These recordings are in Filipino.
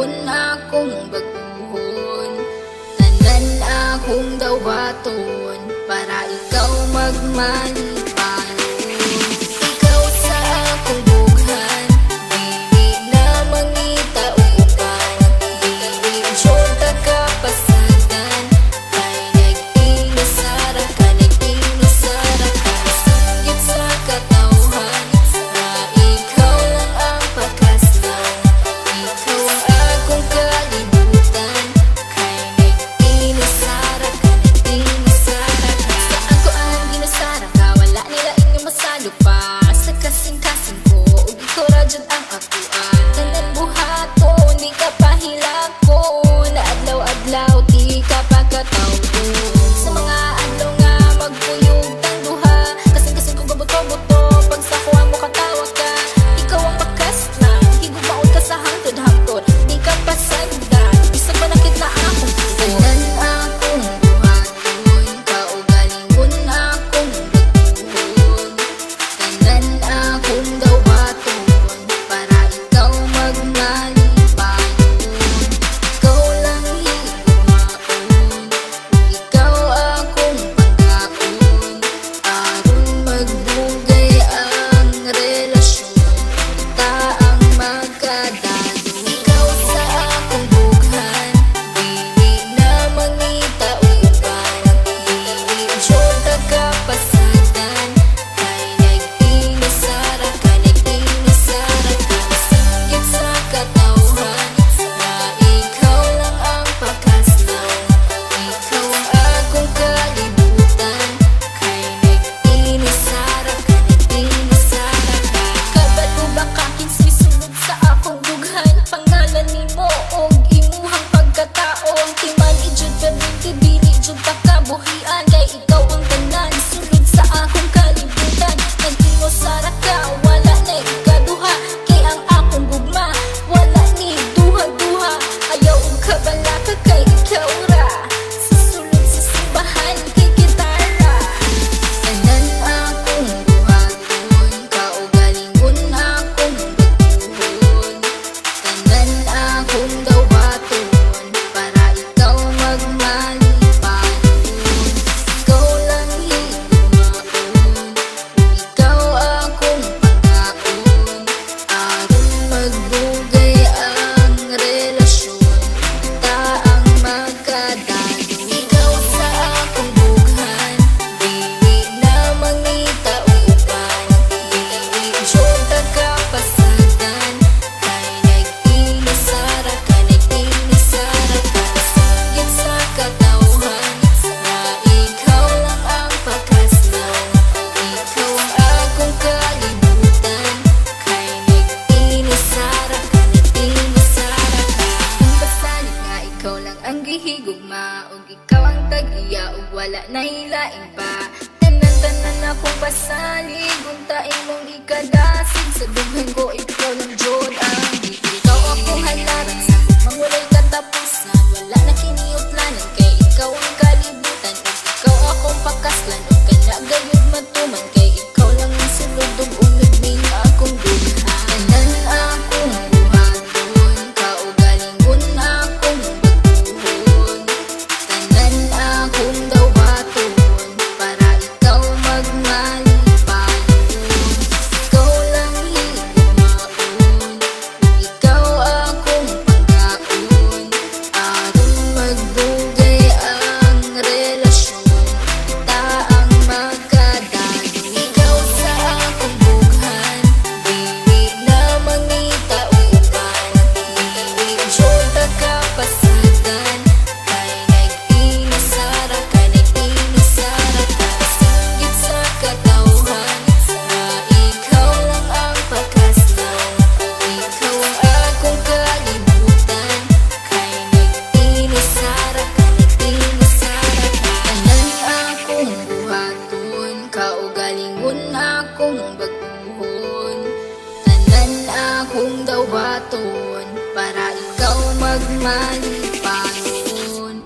kagalingon akong baguhon. Tanan akong daw baton para ikaw magmalipanon. Ikaw sa akong bughan, dili na mangita o uban. Dili jota ka pasagan, kay nag-inasara ka, nag-inasara ka. Singgit sa katawhan na ikaw lang ang pakaslan. Ikaw ang akong kalibutan, kay nag-inasara ka, nag-inasara ka. Saan ko ang ginasara ka, wala nila inyong masalo pa. Sa kasing-kasing ko, ug ikaw radyod ang akuan. Tanan buhaton, di ka pahilakon. Na adlaw-adlaw, di ka pagkatawon. Sa mga adlaw nga magpuyog tang duha, kasing-kasing ko gabuto-buto. Pag sa kuha mo katawa ka, ikaw ang pakaslan. Higubaon ka sa hangtod-hangtod, di ka pasagdan. Isang panakit na akong tanan akong buhaton, kaugalingon akong baguhon. Tanan akong daw baton para ikaw magmalipanon. Ikaw lang higumaon, ikaw akong pagkaon. Aron magbugay ang relasyon, kita ang magkadalo. Ikaw sa akong bughan, dili na mangita o uban. Dili jota ka pasagan, kay nag-inasara ka, nag-inasara ka. Singgit sa katawhan na ikaw lang ang pakaslan. Ikaw ang akong kalibutan, kay nag-inasara ka, nag-inasara ka. Kabalo ba ka kinsisulod sa akong bughan? Pangalan nimo og imuhang pagkatao. Ang timan ijud perminti, dili jud ta kabuhian. Kay ikaw ang tanan, sulod sa akong kalibutan. Nag-inasara ka, wala na ikaduha. Kay ang akong gugma, wala ni duha-duha. Ayaw og kabala ka, kay ikaw ra. Susulod sa simbahan, kay gitara. Tanan akong buhaton, kaugalingon akong baguhon. Tanan akong daw baton para ikaw magmalipanon. Ikaw lang higumaon, ikaw akong pagkaon. Aron magbugay ang relasyon, kita ang magkadalo. Ikaw sa akong bughan, dili na mangita o uban. Dili jota ka pasagan, kay nag-inasara ka, nag-inasara ka. Singgit sa katawhan na ikaw lang ang pakaslan. Ikaw ang akong kalibutan, kay nag-inasara ka, nag-inasara ka. Kung pasalit nga ikaw lang ang gihigugma, ug ikaw ang tag-iya, ug wala na hilain pa. Tanan-tanan akong pasalig, unta imong ikadasig. Sa dughan ko, ikaw lang jud ang ikaw akong halaran. Sa gugmang walay katapusan, wala na kiniutlanan. Kay ikaw ang kalibutan, ug ikaw akong pakaslan. Ug kana gayud matuman, kay ikaw lang ang sulod ug unod ning akong dughan. Tanan akong buhaton, kaugalingon akong baguhon. Tanan akong daw baton para ikaw magmalipanon. Ikaw lang higumaon, ikaw akong pagkaon. Aron magbugay ang relasyon, kita ang magkadalo. Ikaw sa akong bughan, dili na mangita o uban. Dili jota ka pasagan, kay nag-inasara ka, nag-inasara ka. Singgit sa katawhan na ikaw lang ang pakaslan. Ikaw ang akong kalibutan, kay nag-inasara ka, nag-inasara ka. Tanan akong buhaton, kaugalingon akong baguhon. Tanan akong daw baton para ikaw magmalipanon.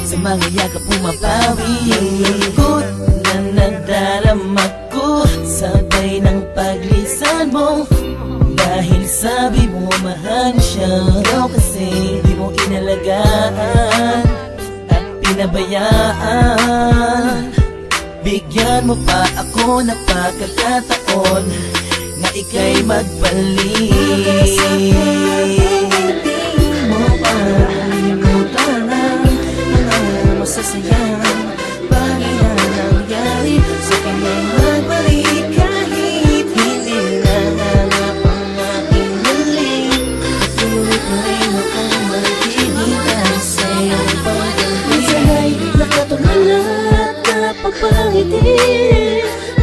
sa mga yakap pumapawi. Lungkot na nadarama ko, sabay ng paglisan mo. Dahil sabi mo mahal siya, ikaw kasi di mo inalagaan at pinabayaan. Bigyan mo pa ako ng pagkakataon na ika'y magbalik. Hindi mo makalimutan ang mga masasayang bagay na nangyari sa kanyang magbalik. Kahit hindi nahanap ang aking galing, patuloy pa rin akong maghihintay sa iyong pagbalik. Minsan ay nakatulala pagpangiti.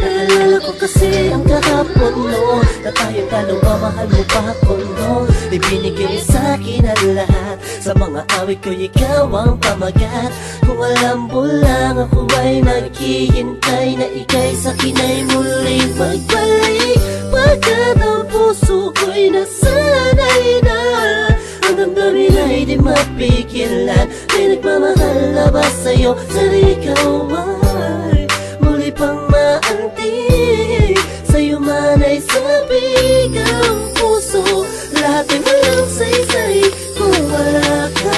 Naalala ko kasi ang kahapon noon, na tayo dalawa, mahal mo pa ako noon. Ibinigay sa'kin ang lahat, sa mga awit ko ikaw ang pamagat. Kung alam mo lang ako ay naghihintay na ika'y sa'kin ay muling magbalik. Pagkat ang puso ko'y nasanay na, ang damdamin ay di mapigilan. May nagmamahal na ba sa'yo, sana ikaw ay muli pang maantig. Sa'yo man ay sabik ang puso, lahat ay walang saysay kung wala ka.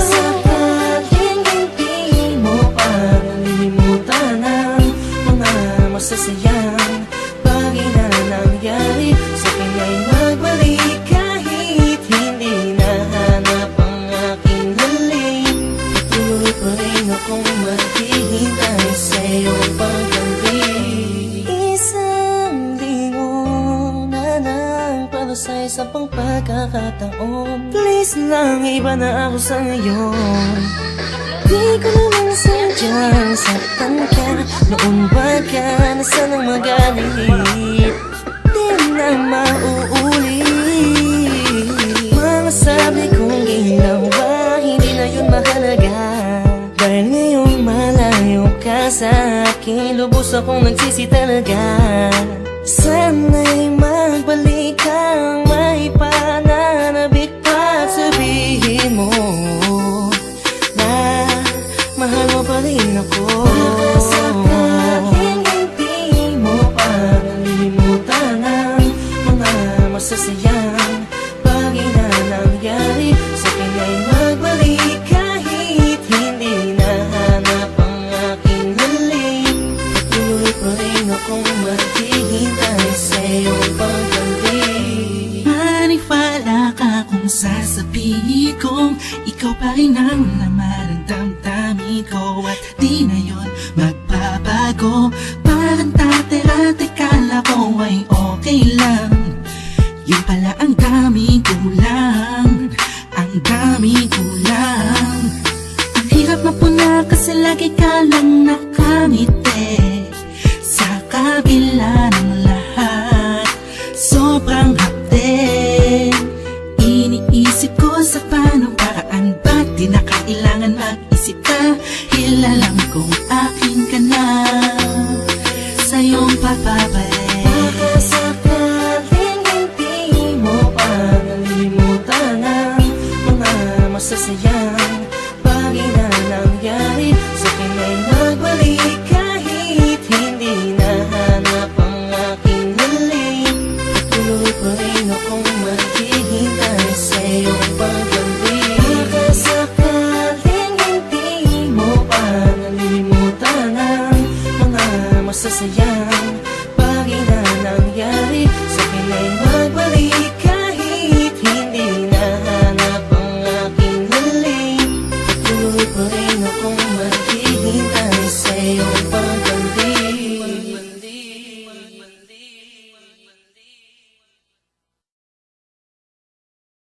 Sakaling hindi mo pa nalilimutan ang mga masasayang bagay na nangyari sa kanya'y magbalik. Kahit hindi nahanap ang aking galing, patuloy pa rin akong maghihintay sa iyong pagbalik. Isang linggo na nang sa isang pang pagkakataon. Please lang, iba na ako sa ngayon. Di ko naman sadyang saktan ka, noon ba ka na sanang magalit? Di na mauulit. Mga sabi kong ginawa, hindi na yun mahalaga. Dahil ngayong malayo ka sa akin, lubos akong nagsisi talaga. Sana'y magbalik kang may pananabik pa, sabihin mo na mahal mo pa rin ako. Sakaling hindi mo pa nalilimutan ang mga masasayang bagay na nangyari sa kanya'y magbalik. Kahit hindi nahanap ang aking galing, patuloy pa rin akong maghihintay sa iyong pagbalik. Maniwala ka kung sasabihin kong ikaw pa rin ang laman ng damdamin ko, at di na yun magbabago. Parang dati-dati kala ko ay okay lang, yun pala ang daming kulang, ang daming kulang. Ang hirap mapuna kasi lagi ka lang nakangiti, sa kabila ng lahat sobrang hapde. Iniisip ko sa paanong paraan, ba't di na kailangan mag-isip ka? Alam kong akin ka na, sa iyong pagbabalik. Baka sakaling hindi mo pa nalilimutan ang mga masasayang bagay na nangyari sa kanya'y magbalik. Kahit hindi nahanap ang aking galing, patuloy pa rin akong maghihintay sa iyong pagbalik. Baka sakaling hindi mo pa nalilimutan ang mga masasayang bagay na nangyari sa kanya'y